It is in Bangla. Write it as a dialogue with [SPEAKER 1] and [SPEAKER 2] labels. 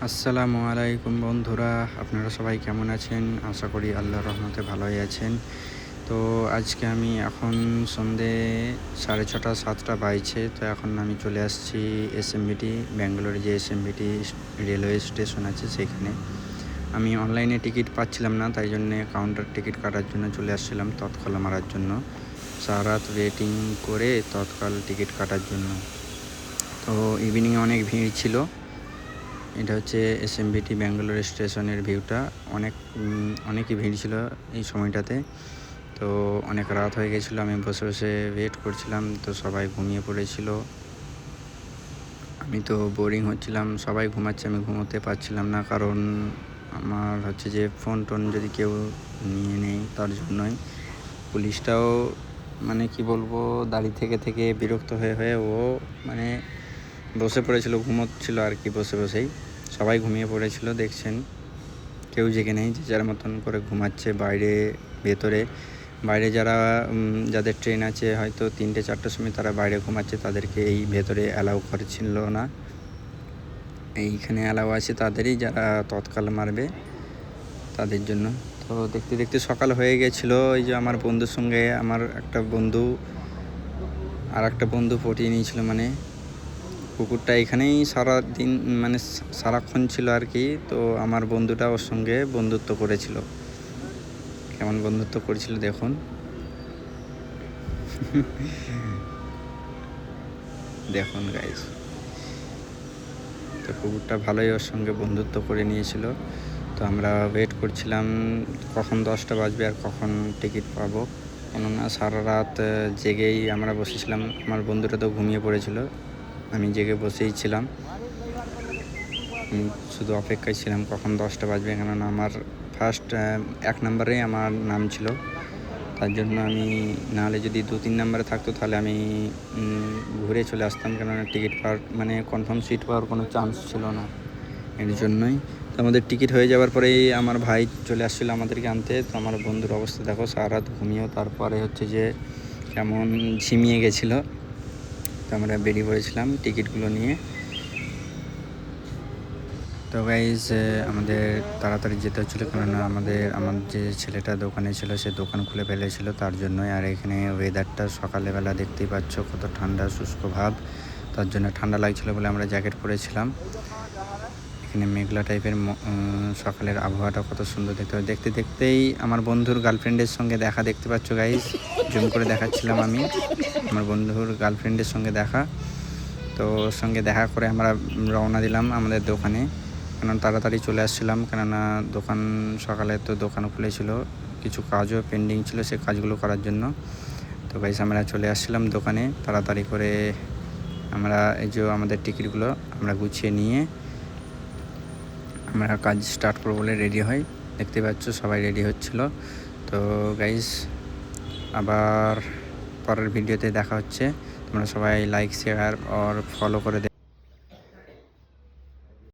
[SPEAKER 1] আসসালামু আলাইকুম বন্ধুরা, আপনারা সবাই কেমন আছেন? আশা করি আল্লাহর রহমতে ভালোই আছেন। তো আজকে আমি এখন সন্ধে 6:30 7টা বাজছে। তো এখন আমি চলে আসছি এসএমবিটি, ব্যাঙ্গালোরে যে এসএমবিটি রেলওয়ে স্টেশন আছে সেখানে। আমি অনলাইনে টিকিট পাচ্ছিলাম না, তাই জন্যে কাউন্টার টিকিট কাটার জন্য চলে আসছিলাম তৎকাল মারার জন্য। সারা রাত ওয়েটিং করে তৎকাল টিকিট কাটার জন্য। তো ইভিনিংয়ে অনেক ভিড় ছিল। এটা হচ্ছে এসএমবিটি ব্যাঙ্গালোর স্টেশনের ভিউটা। অনেকই ভিড় ছিল এই সময়টাতে। তো অনেক রাত হয়ে গেছিলো, আমি বসে বসে ওয়েট করছিলাম। তো সবাই ঘুমিয়ে পড়েছিল, আমি তো বোরিং হচ্ছিলাম। সবাই ঘুমাচ্ছে, আমি ঘুমোতে পারছিলাম না, কারণ আমার হচ্ছে যে ফোন টোন যদি কেউ নিয়ে নেয় তার জন্যই। পুলিশটাও মানে কি বলবো, দাঁড়িয়ে থেকে বিরক্ত হয়ে ও মানে বসে পড়েছিল, ঘুমোচ্ছিল আর কি বসে বসেই। সবাই ঘুমিয়ে পড়েছিল, দেখছেন কেউ জেগে নেই, যে যার মতন করে ঘুমাচ্ছে। বাইরে যাদের ট্রেন আছে হয়তো 3টে 4টের সময়, তারা বাইরে ঘুমাচ্ছে, তাদেরকে এই ভেতরে অ্যালাউ করছিল না। এইখানে অ্যালাউ আছে তাদেরই, যারা তৎকাল মারবে তাদের জন্য। তো দেখতে দেখতে সকাল হয়ে গেছিলো। এই যে আমার বন্ধুর সঙ্গে আমার একটা বন্ধু পটিয়ে নিয়েছিল, মানে কুকুরটা এখানেই সারাদিন মানে সারাক্ষণ ছিল আর কি। তো আমার বন্ধুটা ওর সঙ্গে বন্ধুত্ব করেছিল, কেমন বন্ধুত্ব করেছিল দেখুন। দেখুন গাইস, তো কুকুরটা ভালোই ওর সঙ্গে বন্ধুত্ব করে নিয়েছিল। তো আমরা ওয়েট করছিলাম কখন 10টা বাজবে আর কখন টিকিট পাবো। কেননা সারা রাত জেগেই আমরা বসেছিলাম। আমার বন্ধুটা তো ঘুমিয়ে পড়েছিল, আমি জেগে বসেই ছিলাম। শুধু অপেক্ষায় ছিলাম কখন 10টা বাজবে, কেননা আমার ফার্স্ট 1 নম্বরেই আমার নাম ছিল। তার জন্য আমি, নাহলে যদি 2-3 নম্বরে থাকতো তাহলে আমি ঘুরে চলে আসতাম, কেননা টিকিট পাওয়ার মানে কনফার্ম সিট পাওয়ার কোনো চান্স ছিল না। এর জন্যই তো আমাদের টিকিট হয়ে যাওয়ার পরেই আমার ভাই চলে আসছিলো আমাদেরকে আনতে। তো আমার বন্ধুর অবস্থা দেখো, সারা রাত ঘুমিয়েও তারপরে হচ্ছে যে কেমন ঝিমিয়ে গেছিলো। তো আমরা বেরিয়ে পড়েছিলাম টিকিটগুলো নিয়ে। তো গাইজ, আমাদের তাড়াতাড়ি যেতে হচ্ছিলো, কেননা আমার যে ছেলেটা দোকানে ছিল সে দোকান খুলে ফেলেছিল, তার জন্যই। আর এখানে ওয়েদারটা সকালবেলা দেখতেই পাচ্ছ কত ঠান্ডা শুষ্ক ভাব, তার জন্য ঠান্ডা লাগছিলো বলে আমরা জ্যাকেট পরেছিলাম। এখানে মেঘলা টাইপের সকালের আবহাওয়াটা কত সুন্দর দেখতে দেখতেই আমার বন্ধুর গার্লফ্রেন্ডের সঙ্গে দেখা, দেখতে পাচ্ছ গাইজ, জুম করে দেখাচ্ছিলাম আমি। আমার বন্ধুর গার্লফ্রেন্ডের সঙ্গে দেখা, তো ওর সঙ্গে দেখা করে আমরা রওনা দিলাম আমাদের দোকানে। কারণ তাড়াতাড়ি চলে আসছিলাম, কেননা সকালে তো দোকান খুলেছিল, কিছু কাজও পেন্ডিং ছিল, সে কাজগুলো করার জন্য। তো গাইস, আমরা চলে আসছিলাম দোকানে তাড়াতাড়ি করে। আমরা এই যে আমাদের টিকিটগুলো আমরা গুছিয়ে নিয়ে আমরা কাজ স্টার্ট করবো বলে রেডি হই। দেখতে পাচ্ছ সবাই রেডি হচ্ছিল। তো গাইস, আবার পরের ভিডিওতে দেখা হচ্ছে। তোমরা সবাই লাইক শেয়ার আর ফলো করে